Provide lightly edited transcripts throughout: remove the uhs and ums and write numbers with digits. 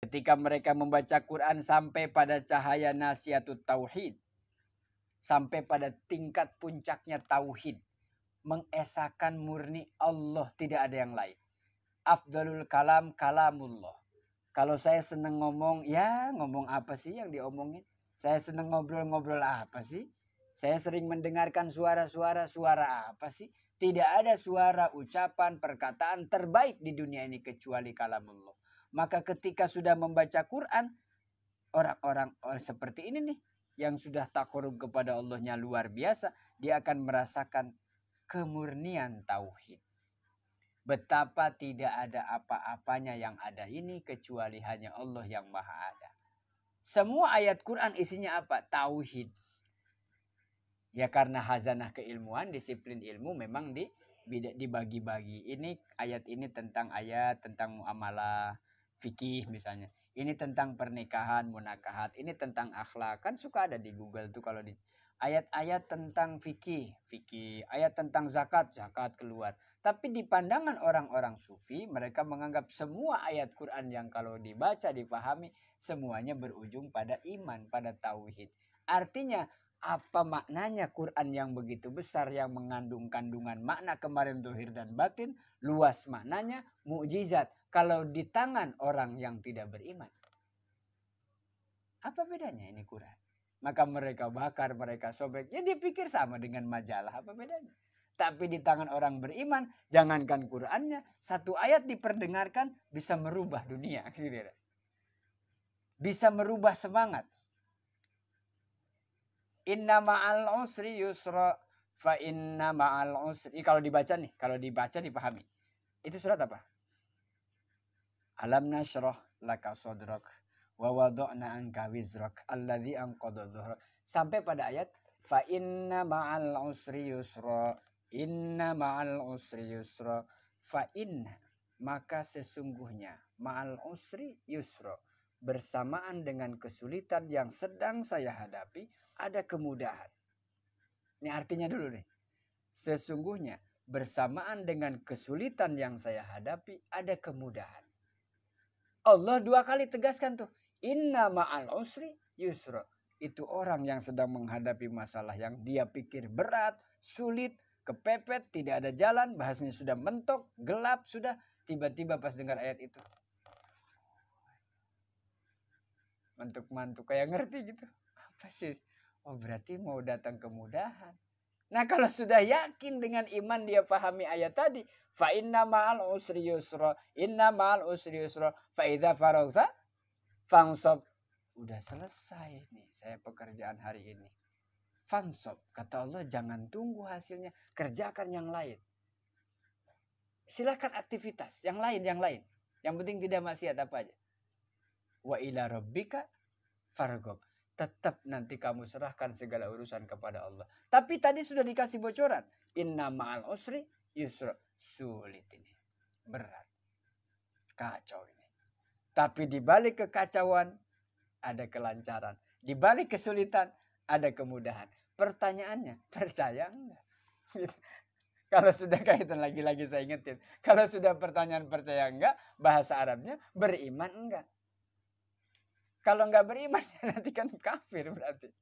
Ketika mereka membaca Quran sampai pada cahaya nasihatut tauhid, sampai pada tingkat puncaknya tauhid, mengesahkan murni Allah, tidak ada yang lain. Afdalul kalam kalamullah. Kalau saya senang ngomong, ya ngomong apa sih yang diomongin? Saya senang ngobrol-ngobrol apa sih? Saya sering mendengarkan suara-suara apa sih? Tidak ada suara, ucapan, perkataan terbaik di dunia ini kecuali kalamullah. Maka ketika sudah membaca Quran, orang-orang seperti ini nih, yang sudah takarub kepada Allahnya luar biasa, dia akan merasakan kemurnian tauhid. Betapa tidak ada apa-apanya yang ada ini kecuali hanya Allah yang maha ada. Semua ayat Quran isinya apa? Tauhid. Ya karena hazanah keilmuan, disiplin ilmu memang dibagi-bagi. Ini ayat ini tentang muamalah, fikih misalnya. Ini tentang pernikahan, munakahat. Ini tentang akhlak. Kan suka ada di Google tuh kalau di ayat-ayat tentang fikih. Ayat tentang zakat keluar. Tapi di pandangan orang-orang sufi, mereka menganggap semua ayat Quran yang kalau dibaca, dipahami, semuanya berujung pada iman, pada tauhid. Artinya, apa maknanya Quran yang begitu besar, yang mengandung kandungan makna kemarin zahir dan batin, luas maknanya, mukjizat kalau di tangan orang yang tidak beriman? Apa bedanya ini Quran? Maka mereka bakar, mereka sobek. Ya dia pikir sama dengan majalah, apa bedanya? Tapi di tangan orang beriman, jangankan Qurannya, satu ayat diperdengarkan bisa merubah dunia. Bisa merubah semangat. Inna ma'al usri yusra fa inna ma'al usri. Kalau dibaca nih, kalau dibaca dipahami. Itu surat apa? Alam nashrah laka sadrak wa wada'na anka wizrak alladzi anqadha dhahrak. Sampai pada ayat fa inna ma'al usri yusra. Inna ma'al usri yusra. Fa inna, maka sesungguhnya ma'al usri yusra, bersamaan dengan kesulitan yang sedang saya hadapi, ada kemudahan. Ini artinya dulu nih. Sesungguhnya bersamaan dengan kesulitan yang saya hadapi, ada kemudahan. Allah dua kali tegaskan tuh. Inna ma'al usri yusra. Itu orang yang sedang menghadapi masalah yang dia pikir berat, sulit, kepepet, tidak ada jalan, bahasanya sudah mentok, gelap sudah. Tiba-tiba pas dengar ayat itu, mantuk-mantuk kayak ngerti gitu. Apa sih? Oh berarti mau datang kemudahan. Nah kalau sudah yakin dengan iman dia pahami ayat tadi, fa inna ma'al usri yusra, inna ma'al usri yusra, fa idza faragta fansab. Udah selesai nih saya pekerjaan hari ini. Fansab, kata Allah, jangan tunggu hasilnya, kerjakan yang lain. Silakan aktivitas yang lain. Yang penting tidak maksiat apa aja. Wa ila rabbika farghab. Tetap nanti kamu serahkan segala urusan kepada Allah. Tapi tadi sudah dikasih bocoran. Inna ma'al usri yusra. Sulit ini. Berat. Kacau ini. Tapi di balik kekacauan ada kelancaran. Di balik kesulitan ada kemudahan. Pertanyaannya, percaya enggak? Kalau sudah kaitan lagi-lagi saya ingetin. Kalau sudah pertanyaan percaya enggak, bahasa Arabnya beriman enggak? Kalau enggak beriman nanti kan kafir berarti.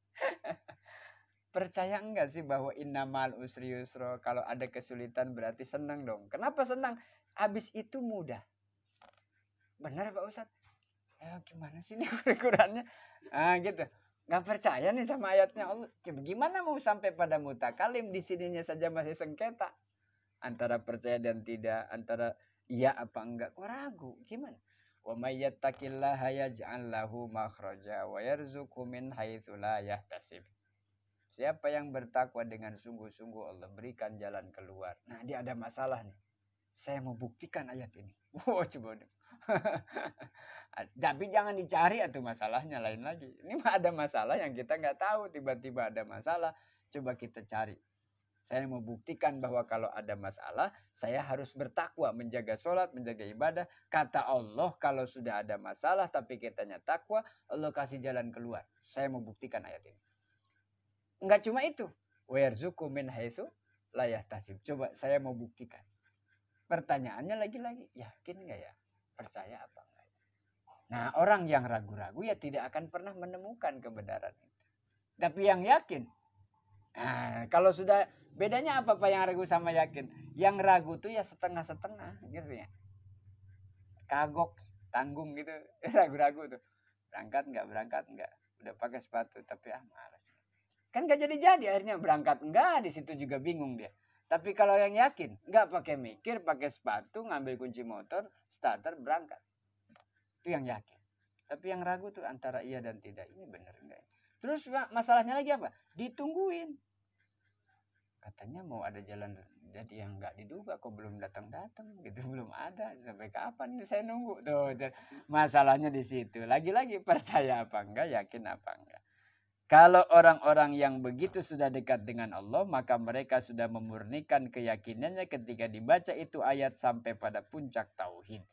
Percaya enggak sih bahwa innamal usri yusra, kalau ada kesulitan berarti senang dong. Kenapa senang? Habis itu mudah. Benar Pak Ustadz? Ya gimana sih ini Qurannya? Ah gitu. Enggak percaya nih sama ayatnya Allah. Gimana mau sampai pada mutakalim, di sininya saja masih sengketa. Antara percaya dan tidak, antara iya apa enggak, kok ragu. Gimana? Wa may yattaqillaha yaj'al lahu makhraja wa yarzuqhu min haitsu la yahtasib. Siapa yang bertakwa dengan sungguh-sungguh, Allah berikan jalan keluar. Nah, dia ada masalah nih. Saya mau buktikan ayat ini. Wow, coba deh. Tapi jangan dicari atau masalahnya lain lagi. Ini mah ada masalah yang kita nggak tahu. Tiba-tiba ada masalah. Coba kita cari. Saya mau buktikan bahwa kalau ada masalah, saya harus bertakwa, menjaga sholat, menjaga ibadah. Kata Allah, kalau sudah ada masalah, tapi kitanya takwa, Allah kasih jalan keluar. Saya mau buktikan ayat ini. Enggak cuma itu. Wayarzuku min haitsu la yahtasib. Coba saya mau buktikan. Pertanyaannya lagi-lagi, yakin nggak ya? Percaya apa enggak? Nah, orang yang ragu-ragu ya tidak akan pernah menemukan kebenaran itu. Tapi yang yakin, nah, kalau sudah bedanya apa Pak yang ragu sama yakin? Yang ragu tuh ya setengah-setengah gitu ya. Kagok, tanggung gitu, ragu-ragu tuh. Berangkat enggak. Udah pakai sepatu tapi malas. Kan gak jadi-jadi akhirnya berangkat enggak, di situ juga bingung dia. Tapi kalau yang yakin, enggak pakai mikir, pakai sepatu, ngambil kunci motor, starter, berangkat. Itu yang yakin. Tapi yang ragu tuh antara iya dan tidak. Ini benar enggak? Terus masalahnya lagi apa? Ditungguin. Katanya mau ada jalan jadi yang enggak diduga kok belum datang-datang gitu, belum ada. Sampai kapan nih saya nunggu tuh. Masalahnya di situ. Lagi-lagi percaya apa enggak, yakin apa enggak. Kalau orang-orang yang begitu sudah dekat dengan Allah, maka mereka sudah memurnikan keyakinannya ketika dibaca itu ayat sampai pada puncak tauhid.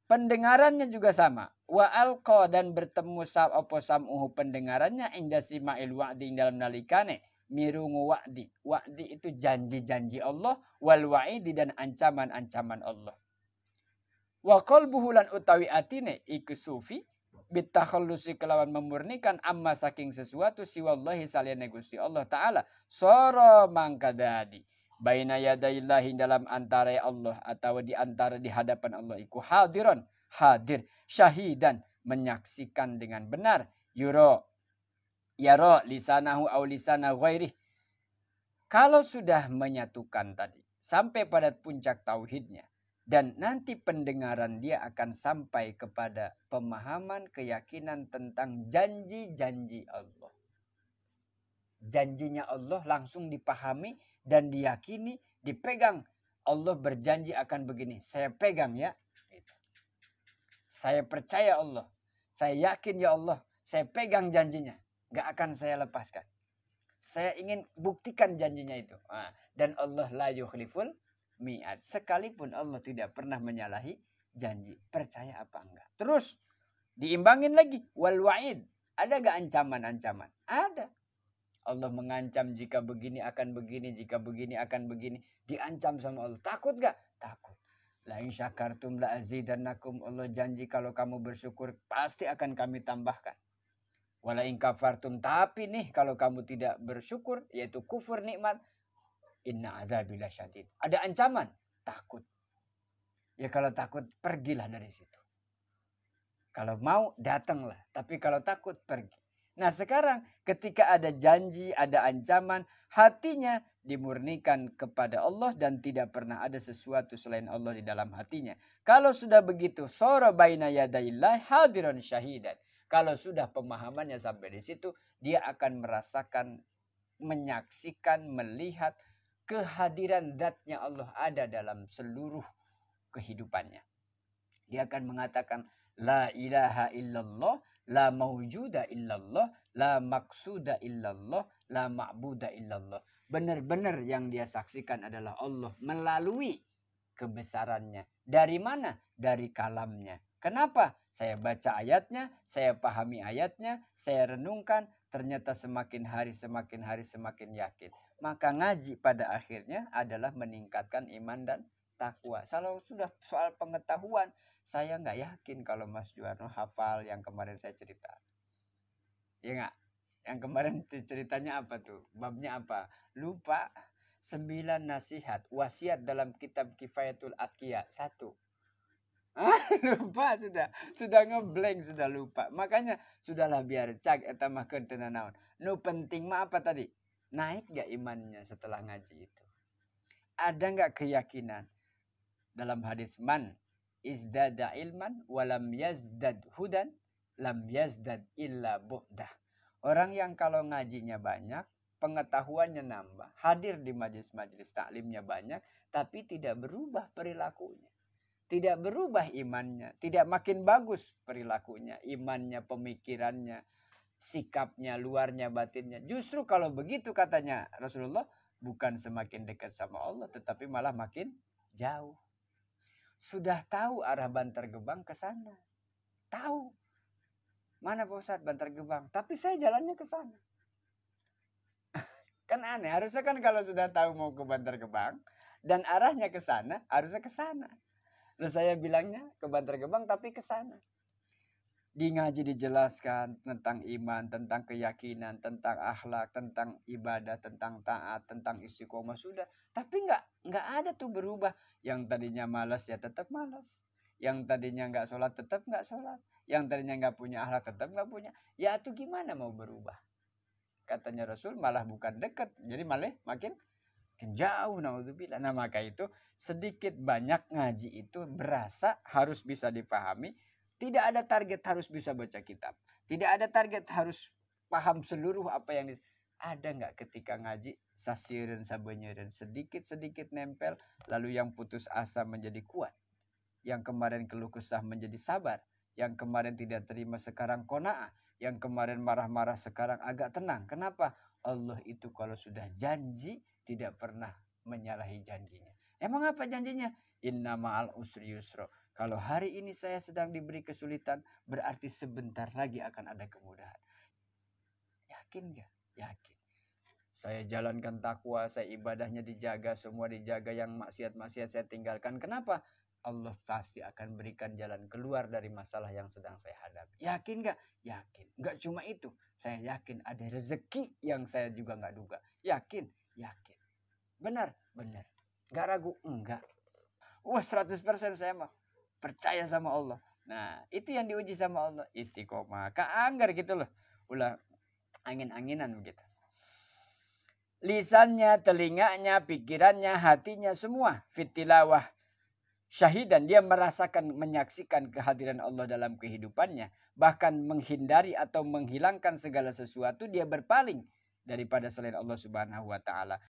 Pendengarannya juga sama. Wa alqa dan bertemu apa sam'uhu pendengarannya inda sima'il wa'di dalam nalikane mirungu wa'di. Wa'di itu janji-janji Allah, wal wa'idi dan ancaman-ancaman Allah. Wa qalbuhu lan utawi atine iku sufi bitakhallusi kelawan memurnikan amma saking sesuatu siwallahi saliyane Gusti Allah taala soro mangkadadi baina yadaillahi dalam antara Allah atau di antara di hadapan Allah iku hadiron hadir syahidan menyaksikan dengan benar yuro yaro lisanahu au lisana ghairi. Kalau sudah menyatukan tadi sampai pada puncak tauhidnya dan nanti pendengaran dia akan sampai kepada pemahaman keyakinan tentang janji-janji Allah. Janjinya Allah langsung dipahami dan diyakini, dipegang. Allah berjanji akan begini. Saya pegang ya. Saya percaya Allah. Saya yakin ya Allah. Saya pegang janjinya. Gak akan saya lepaskan. Saya ingin buktikan janjinya itu. Dan Allah la yukhliful mi'ad. Sekalipun Allah tidak pernah menyalahi janji. Percaya apa enggak? Terus diimbangin lagi. Wal wa'id. Ada gak ancaman-ancaman? Ada. Allah mengancam jika begini akan begini. Jika begini akan begini. Diancam sama Allah. Takut gak? Takut. La in syakartum la azidannakum. Allah janji kalau kamu bersyukur pasti akan kami tambahkan. Wala in kafartum. Tapi nih kalau kamu tidak bersyukur. Yaitu kufur nikmat. Inna adzabil syadid. Ada ancaman, takut. Ya kalau takut pergilah dari situ. Kalau mau datanglah, tapi kalau takut pergi. Nah sekarang ketika ada janji, ada ancaman, hatinya dimurnikan kepada Allah dan tidak pernah ada sesuatu selain Allah di dalam hatinya. Kalau sudah begitu, sora baina yadaillah hadiran syahidan. Kalau sudah pemahamannya sampai di situ, dia akan merasakan, menyaksikan, melihat kehadiran zatnya Allah ada dalam seluruh kehidupannya. Dia akan mengatakan la ilaha illallah, la mawjuda illallah, la maksuda illallah, la ma'buda illallah. Benar-benar yang dia saksikan adalah Allah melalui kebesarannya. Dari mana? Dari kalamnya. Kenapa? Saya baca ayatnya, saya pahami ayatnya, saya renungkan, ternyata semakin hari semakin yakin. Maka ngaji pada akhirnya adalah meningkatkan iman dan takwa. Kalau sudah soal pengetahuan, saya nggak yakin kalau Mas Juwarno hafal yang kemarin saya cerita. Ya nggak? Yang kemarin ceritanya apa tuh? Babnya apa? Lupa. 9 nasihat, wasiat dalam kitab Kifayatul Atqiya. 1. Lupa sudah ngeblank, sudah lupa. Makanya sudahlah biar cak eta mah keun naon. Nu penting mah apa tadi? Naik gak imannya setelah ngaji itu? Ada gak keyakinan? Dalam hadis man izdada ilman walam yazdad hudan lam yazdad illa bu'dah. Orang yang kalau ngajinya banyak, pengetahuannya nambah, hadir di majelis-majelis taklimnya banyak, tapi tidak berubah perilakunya. Tidak berubah imannya, tidak makin bagus perilakunya, imannya, pemikirannya, sikapnya, luarnya, batinnya. Justru kalau begitu katanya Rasulullah, bukan semakin dekat sama Allah, tetapi malah makin jauh. Sudah tahu arah Bantar Gebang ke sana. Tahu. Mana Pak Ustadz Bantar Gebang? Tapi saya jalannya ke sana. Kan aneh, harusnya kan kalau sudah tahu mau ke Bantar Gebang, dan arahnya ke sana, harusnya ke sana. Terus saya bilangnya ke Bantar Gebang tapi ke sana. Di ngaji dijelaskan tentang iman, tentang keyakinan, tentang akhlak, tentang ibadah, tentang taat, tentang istiqomah sudah. Tapi nggak ada tuh berubah. Yang tadinya malas ya tetap malas. Yang tadinya nggak sholat tetap nggak sholat. Yang tadinya nggak punya akhlak tetap nggak punya. Ya itu gimana mau berubah? Katanya Rasul malah bukan dekat. Jadi malah makin jauh. Naudzubillah. Nah maka itu sedikit banyak ngaji itu berasa harus bisa dipahami. Tidak ada target harus bisa baca kitab. Tidak ada target harus paham seluruh apa yang ada nggak ketika ngaji sasirin sabanyerin sedikit-sedikit nempel, lalu yang putus asa menjadi kuat, yang kemarin keluh kesah menjadi sabar, yang kemarin tidak terima sekarang qanaah, yang kemarin marah-marah sekarang agak tenang. Kenapa? Allah itu kalau sudah janji tidak pernah menyalahi janjinya. Emang apa janjinya? Inna ma'al usri yusra. Kalau hari ini saya sedang diberi kesulitan, berarti sebentar lagi akan ada kemudahan. Yakin gak? Yakin. Saya jalankan takwa, saya ibadahnya dijaga, semua dijaga, yang maksiat-maksiat saya tinggalkan. Kenapa? Allah pasti akan berikan jalan keluar dari masalah yang sedang saya hadapi. Yakin gak? Yakin. Gak cuma itu. Saya yakin ada rezeki yang saya juga gak duga. Yakin? Yakin. Benar? Benar. Gak ragu? Enggak. Wah 100% saya mah percaya sama Allah. Nah, itu yang diuji sama Allah. Istiqomah. Keanggar gitu loh. Ulah angin-anginan begitu. Lisannya, telinganya, pikirannya, hatinya, semua fitilawah. Syahidan, dia merasakan, menyaksikan kehadiran Allah dalam kehidupannya. Bahkan menghindari atau menghilangkan segala sesuatu, dia berpaling daripada selain Allah Subhanahu wa ta'ala.